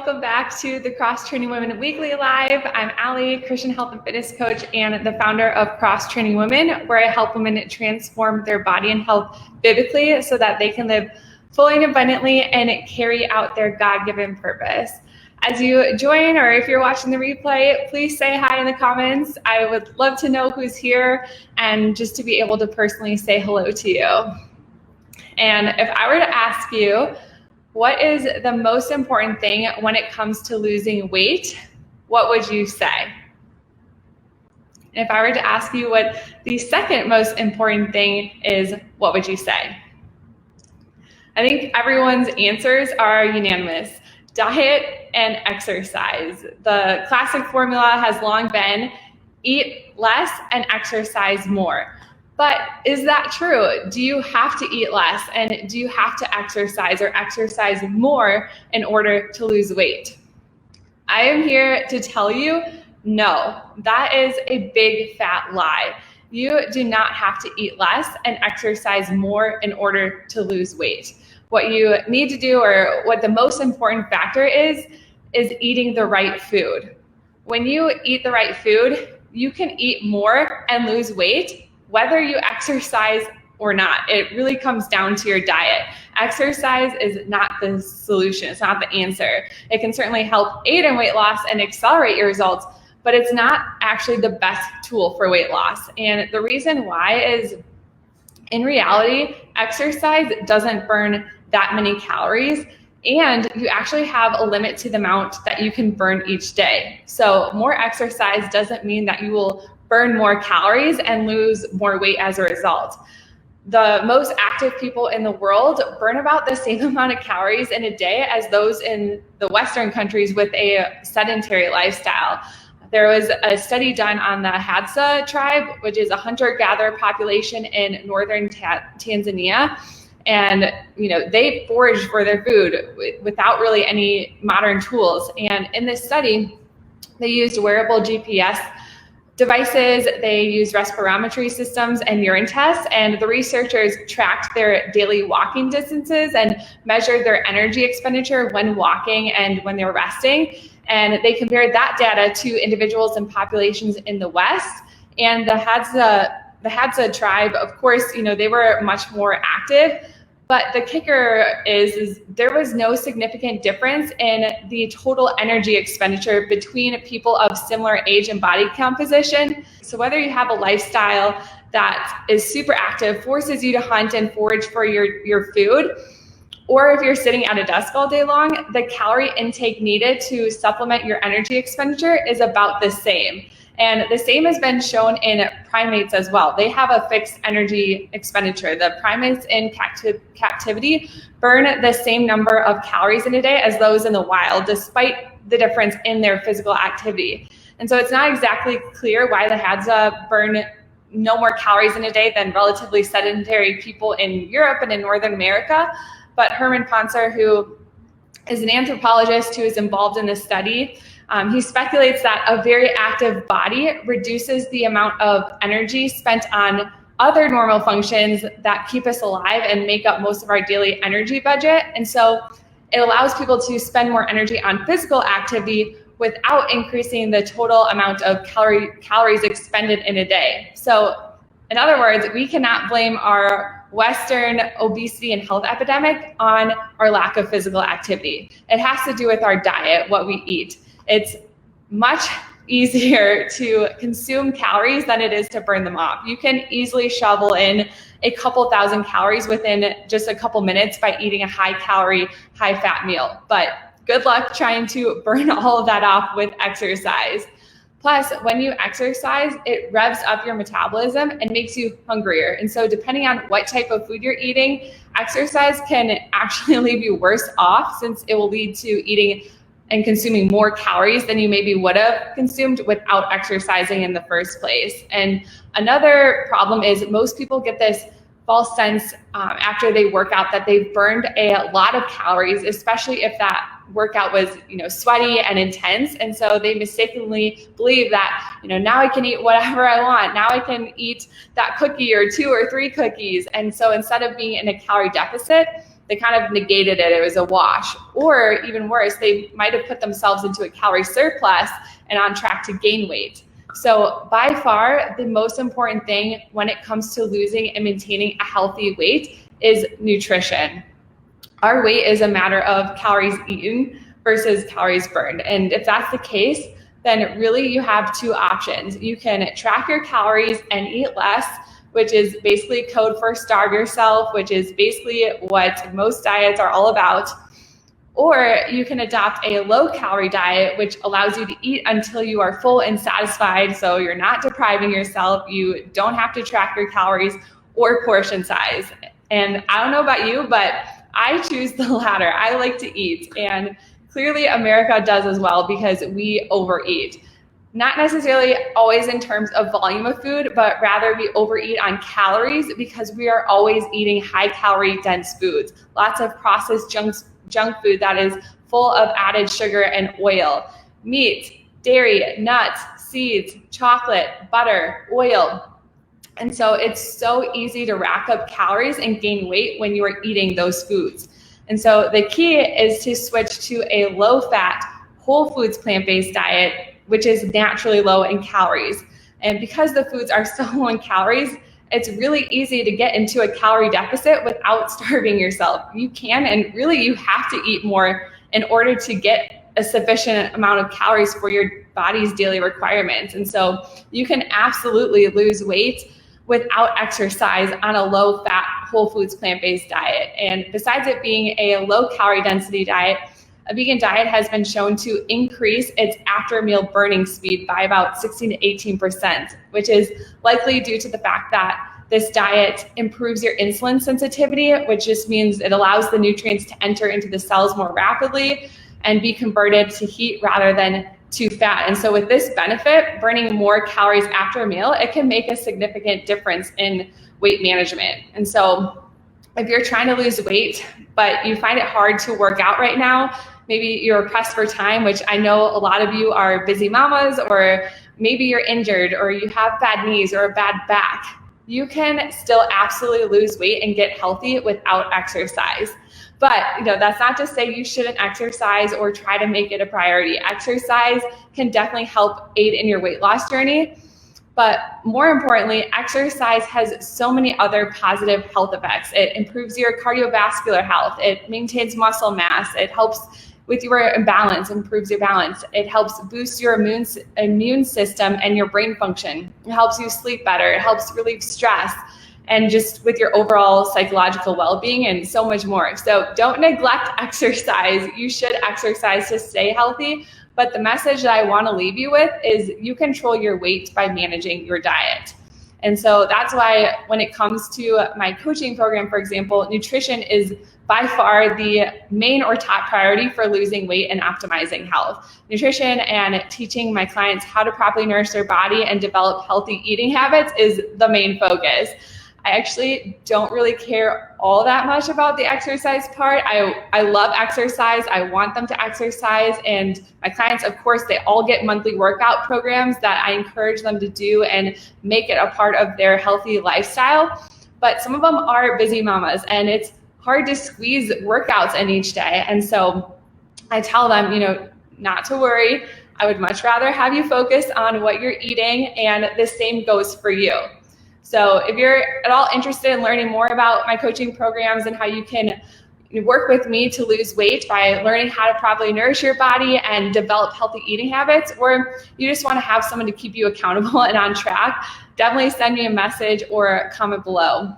welcome back to the Cross Training Women Weekly Live. I'm Allie, Christian health and fitness coach and the founder of Cross Training Women, where I help women transform their body and health biblically so that they can live fully and abundantly and carry out their God-given purpose. As you join, or if you're watching the replay, please say hi in the comments. I would love to know who's here and just to be able to personally say hello to you. And if I were to ask you, what is the most important thing when it comes to losing weight? What would you say? And if I were to ask you what the second most important thing is, what would you say? I think everyone's answers are unanimous. Diet and exercise. The classic formula has long been eat less and exercise more. But is that true? Do you have to eat less and do you have to exercise or exercise more in order to lose weight? I am here to tell you, no, that is a big fat lie. You do not have to eat less and exercise more in order to lose weight. What you need to do, or what the most important factor is eating the right food. When you eat the right food, you can eat more and lose weight whether you exercise or not. It really comes down to your diet. Exercise is not the solution. It's not the answer. It can certainly help aid in weight loss and accelerate your results, but it's not actually the best tool for weight loss. And the reason why is, in reality, exercise doesn't burn that many calories, and you actually have a limit to the amount that you can burn each day. So more exercise doesn't mean that you will burn more calories and lose more weight as a result. The most active people in the world burn about the same amount of calories in a day as those in the Western countries with a sedentary lifestyle. There was a study done on the Hadza tribe, which is a hunter-gatherer population in northern Tanzania. And they foraged for their food without really any modern tools. And in this study, they used wearable GPS devices, they used respirometry systems and urine tests, and the researchers tracked their daily walking distances and measured their energy expenditure when walking and when they were resting. And they compared that data to individuals and populations in the West. And the Hadza tribe, of course, they were much more active. But the kicker is there was no significant difference in the total energy expenditure between people of similar age and body composition. So whether you have a lifestyle that is super active, forces you to hunt and forage for your food, or if you're sitting at a desk all day long, the calorie intake needed to supplement your energy expenditure is about the same. And the same has been shown in primates as well. They have a fixed energy expenditure. The primates in captivity burn the same number of calories in a day as those in the wild, despite the difference in their physical activity. And so it's not exactly clear why the Hadza burn no more calories in a day than relatively sedentary people in Europe and in Northern America. But Herman Poncer, who is an anthropologist who is involved in this study, he speculates that a very active body reduces the amount of energy spent on other normal functions that keep us alive and make up most of our daily energy budget. And so it allows people to spend more energy on physical activity without increasing the total amount of calories expended in a day. So in other words, we cannot blame our Western obesity and health epidemic on our lack of physical activity. It has to do with our diet, what we eat. It's much easier to consume calories than it is to burn them off. You can easily shovel in a couple thousand calories within just a couple minutes by eating a high calorie, high fat meal. But good luck trying to burn all of that off with exercise. Plus, when you exercise, it revs up your metabolism and makes you hungrier. And so depending on what type of food you're eating, exercise can actually leave you worse off, since it will lead to eating and consuming more calories than you maybe would have consumed without exercising in the first place. And another problem is most people get this false sense after they work out that they've burned a lot of calories, especially if that workout was sweaty and intense. And so they mistakenly believe that now I can eat whatever I want. Now I can eat that cookie or 2 or 3 cookies. And so instead of being in a calorie deficit, they kind of negated it. It was a wash. Or even worse, they might have put themselves into a calorie surplus and on track to gain weight. So by far, the most important thing when it comes to losing and maintaining a healthy weight is nutrition. Our weight is a matter of calories eaten versus calories burned. And if that's the case, then really you have two options. You can track your calories and eat less, which is basically code for starve yourself, which is basically what most diets are all about. Or you can adopt a low-calorie diet, which allows you to eat until you are full and satisfied, so you're not depriving yourself. You don't have to track your calories or portion size. And I don't know about you, but I choose the latter. I like to eat, and clearly America does as well because we overeat. Not necessarily always in terms of volume of food, but rather we overeat on calories because we are always eating high-calorie dense foods. Lots of processed junk food that is full of added sugar and oil, meat, dairy, nuts, seeds, chocolate, butter, oil. And so it's so easy to rack up calories and gain weight when you are eating those foods. And so the key is to switch to a low-fat, whole foods plant-based diet, which is naturally low in calories. And because the foods are so low in calories, it's really easy to get into a calorie deficit without starving yourself. You can, and really you have to eat more in order to get a sufficient amount of calories for your body's daily requirements. And so you can absolutely lose weight without exercise on a low-fat, whole foods plant-based diet. And besides it being a low-calorie density diet, a vegan diet has been shown to increase its after-meal burning speed by about 16 to 18%, which is likely due to the fact that this diet improves your insulin sensitivity, which just means it allows the nutrients to enter into the cells more rapidly and be converted to heat rather than to fat. And so with this benefit, burning more calories after a meal, it can make a significant difference in weight management. And so if you're trying to lose weight, but you find it hard to work out right now, maybe you're pressed for time, which I know a lot of you are busy mamas, or maybe you're injured, or you have bad knees or a bad back, you can still absolutely lose weight and get healthy without exercise. But that's not to say you shouldn't exercise or try to make it a priority. Exercise can definitely help aid in your weight loss journey. But more importantly, exercise has so many other positive health effects. It improves your cardiovascular health. It maintains muscle mass. It helps with your balance, improves your balance. It helps boost your immune system and your brain function. It helps you sleep better. It helps relieve stress and just with your overall psychological well-being and so much more. So don't neglect exercise. You should exercise to stay healthy. But the message that I want to leave you with is you control your weight by managing your diet. And so that's why when it comes to my coaching program, for example, nutrition is by far the main or top priority for losing weight and optimizing health. Nutrition and teaching my clients how to properly nourish their body and develop healthy eating habits is the main focus. I actually don't really care all that much about the exercise part. I love exercise. I want them to exercise. And my clients, of course, they all get monthly workout programs that I encourage them to do and make it a part of their healthy lifestyle. But some of them are busy mamas and it's hard to squeeze workouts in each day. And so I tell them, not to worry. I would much rather have you focus on what you're eating, and the same goes for you. So if you're at all interested in learning more about my coaching programs and how you can work with me to lose weight by learning how to properly nourish your body and develop healthy eating habits, or you just want to have someone to keep you accountable and on track, definitely send me a message or comment below.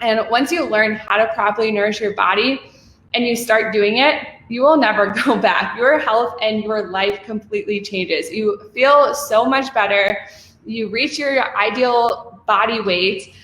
And once you learn how to properly nourish your body and you start doing it, you will never go back. Your health and your life completely changes. You feel so much better. You reach your ideal body weight.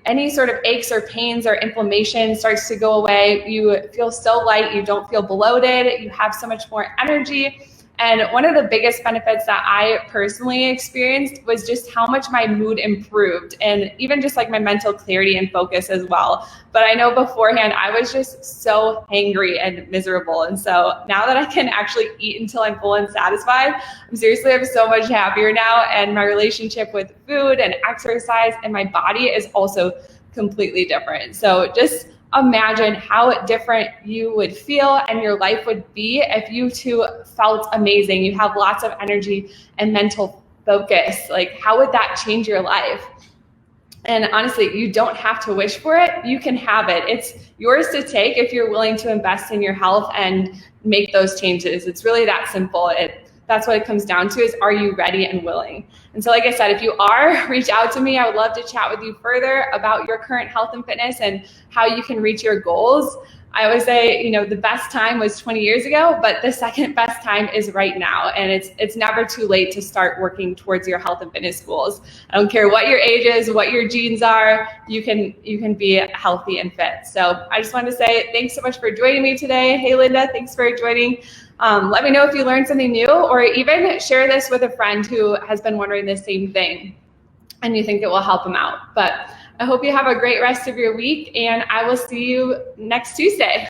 Any sort of aches or pains or inflammation starts to go away. You feel so light. You don't feel bloated. You have so much more energy. And one of the biggest benefits that I personally experienced was just how much my mood improved, and even just like my mental clarity and focus as well. But I know beforehand I was just so hangry and miserable. And so now that I can actually eat until I'm full and satisfied, I'm so much happier now. And my relationship with food and exercise and my body is also completely different. So just imagine how different you would feel and your life would be if you too felt amazing. You have lots of energy and mental focus. Like, how would that change your life? And honestly, you don't have to wish for it. You can have it. It's yours to take if you're willing to invest in your health and make those changes. It's really that simple. That's what it comes down to, is are you ready and willing? And so like I said, if you are, reach out to me. I would love to chat with you further about your current health and fitness and how you can reach your goals. I always say, the best time was 20 years ago, but the second best time is right now. And it's never too late to start working towards your health and fitness goals. I don't care what your age is, what your genes are, you can be healthy and fit. So I just wanted to say thanks so much for joining me today. Hey, Linda, thanks for joining. Let me know if you learned something new, or even share this with a friend who has been wondering the same thing and you think it will help them out. But I hope you have a great rest of your week, and I will see you next Tuesday.